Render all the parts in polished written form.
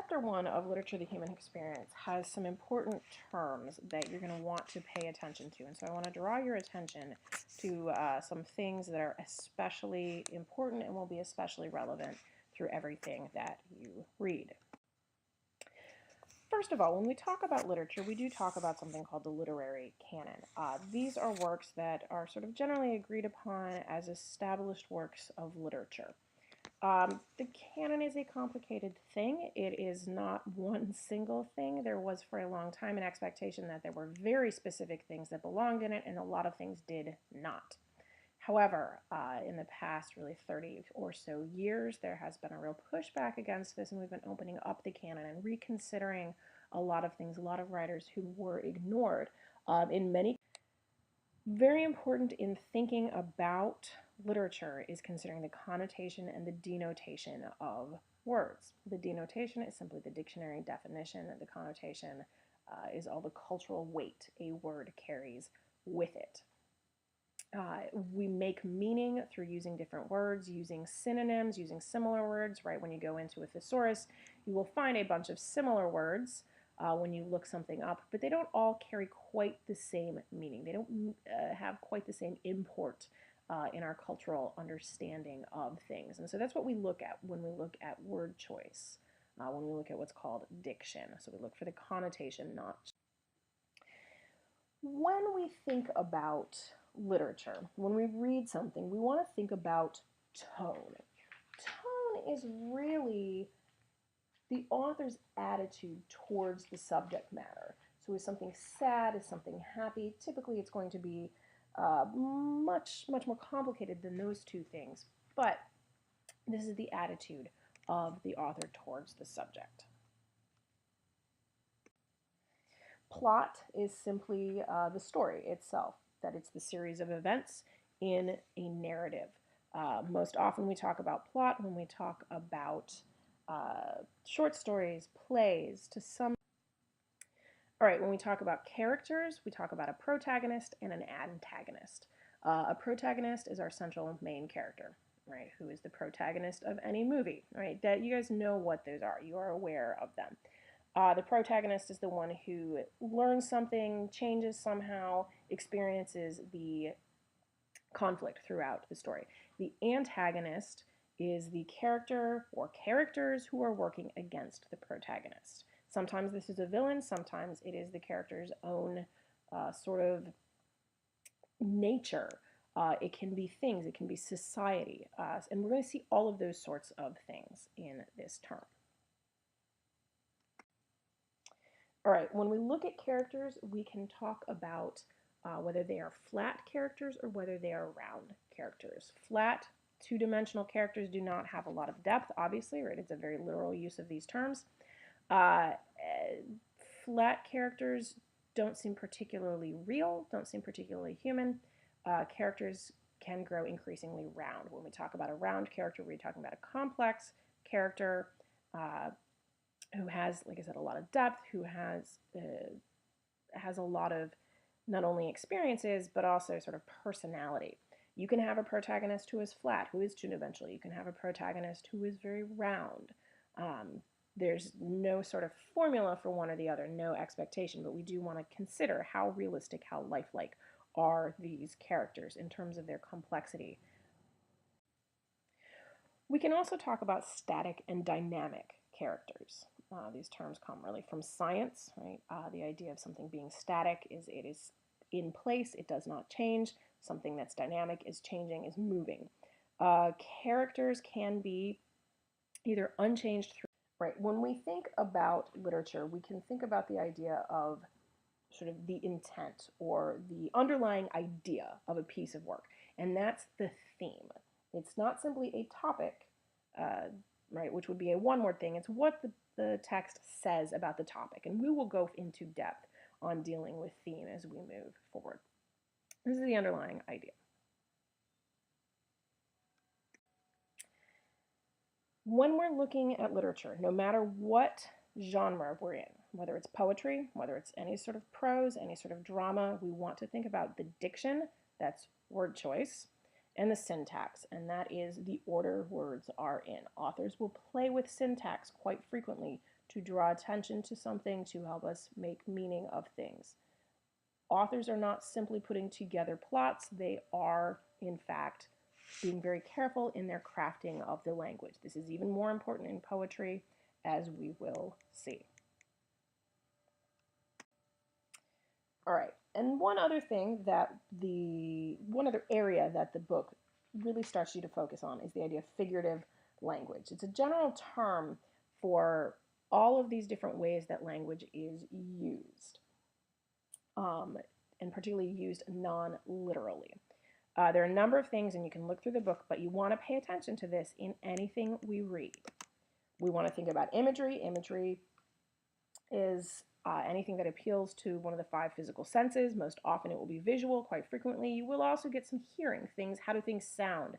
Chapter 1 of Literature, the Human Experience has some important terms that you're going to want to pay attention to. And so I want to draw your attention to some things that are especially important and will be especially relevant through everything that you read. First of all, when we talk about literature, we do talk about something called the literary canon. These are works that are sort of generally agreed upon as established works of literature. The canon is a complicated thing. It is not one single thing. There was for a long time an expectation that there were very specific things that belonged in it, and a lot of things did not. However, in the past really 30 or so years, there has been a real pushback against this, and we've been opening up the canon and reconsidering a lot of things, a lot of writers who were ignored. In many Very important in thinking about literature is considering the connotation and the denotation of words. The denotation is simply the dictionary definition, and the connotation is all the cultural weight a word carries with it. We make meaning through using different words, using synonyms, using similar words, right? When you go into a thesaurus, you will find a bunch of similar words when you look something up, but they don't all carry quite the same meaning. They don't have quite the same import in our cultural understanding of things. And so that's what we look at when we look at word choice, when we look at what's called diction. So we look for the connotation, not. When we think about literature, when we read something, we want to think about tone. Tone is really the author's attitude towards the subject matter. So is something sad, is something happy? Typically it's going to be much more complicated than those two things, but this is the attitude of the author towards the subject. Plot is simply the story itself, that it's the series of events in a narrative. Most often we talk about plot when we talk about short stories, plays, to some. All right, when we talk about characters, we talk about a protagonist and an antagonist. A protagonist is our central main character, right, who is the protagonist of any movie, right? That you guys know what those are. You are aware of them. The protagonist is the one who learns something, changes somehow, experiences the conflict throughout the story. The antagonist is the character or characters who are working against the protagonist. Sometimes this is a villain, sometimes it is the character's own sort of nature. It can be things, it can be society, and we're going to see all of those sorts of things in this term. All right, when we look at characters, we can talk about whether they are flat characters or whether they are round characters. Flat, two-dimensional characters do not have a lot of depth, obviously, right? It's a very literal use of these terms. Flat characters don't seem particularly real, don't seem particularly human. Characters can grow increasingly round. When we talk about a round character, we're talking about a complex character who has, like I said, a lot of depth, who has a lot of not only experiences, but also sort of personality. You can have a protagonist who is flat, who is two-dimensional. You can have a protagonist who is very round. There's no sort of formula for one or the other, no expectation, but we do want to consider how realistic, how lifelike are these characters in terms of their complexity. We can also talk about static and dynamic characters. These terms come really from science, right? The idea of something being static is it is in place, it does not change. Something that's dynamic is changing, is moving. Characters can be either unchanged through. Right, when we think about literature, we can think about the idea of sort of the intent or the underlying idea of a piece of work, and that's the theme. It's not simply a topic, right, which would be a one-word thing. It's what the text says about the topic, and we will go into depth on dealing with theme as we move forward. This is the underlying idea. When we're looking at literature, no matter what genre we're in, whether it's poetry, whether it's any sort of prose, any sort of drama, we want to think about the diction, that's word choice, and the syntax, and that is the order words are in. Authors will play with syntax quite frequently to to draw attention to something, to help us make meaning of things. Authors are not simply putting together plots, they are, in fact, being very careful in their crafting of the language. This is even more important in poetry, as we will see. All right, and one other area that the book really starts you to focus on is the idea of figurative language. It's a general term for all of these different ways that language is used, and particularly used non-literally. There are a number of things, and you can look through the book, but you want to pay attention to this in anything we read. We want to think about imagery. Imagery is anything that appeals to one of the 5 physical senses. Most often it will be visual. Quite frequently you will also get some hearing things. How do things sound?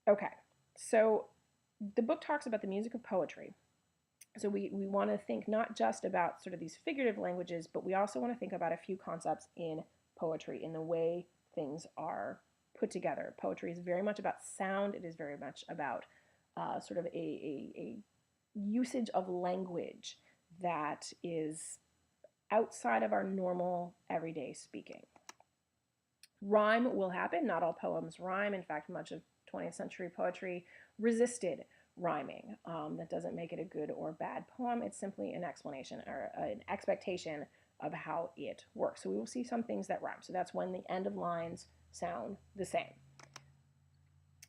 Okay, so the book talks about the music of poetry. So we want to think not just about sort of these figurative languages, but we also want to think about a few concepts in poetry, in the way things are put together. Poetry is very much about sound. It is very much about sort of a usage of language that is outside of our normal everyday speaking. Rhyme will happen. Not all poems rhyme. In fact, much of 20th century poetry resisted rhyming. That doesn't make it a good or bad poem. It's simply an explanation or an expectation of how it works. So we will see some things that rhyme. So that's when the end of lines sound the same.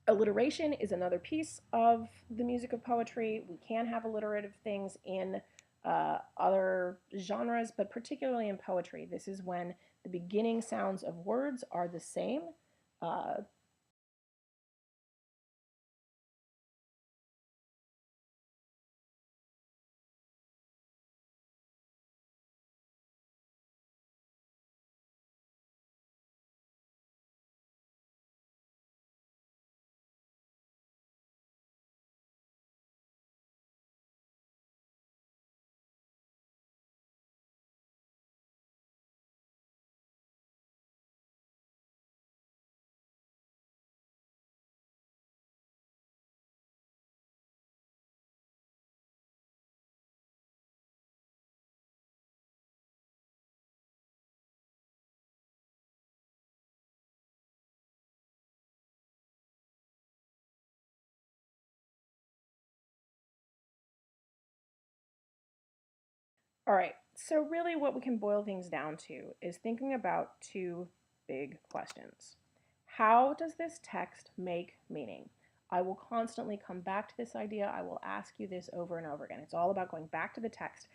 Alliteration is another piece of the music of poetry. We can have alliterative things in other genres, but particularly in poetry. This is when the beginning sounds of words are the same. All right, so really what we can boil things down to is thinking about two big questions. How does this text make meaning? I will constantly come back to this idea. I will ask you this over and over again. It's all about going back to the text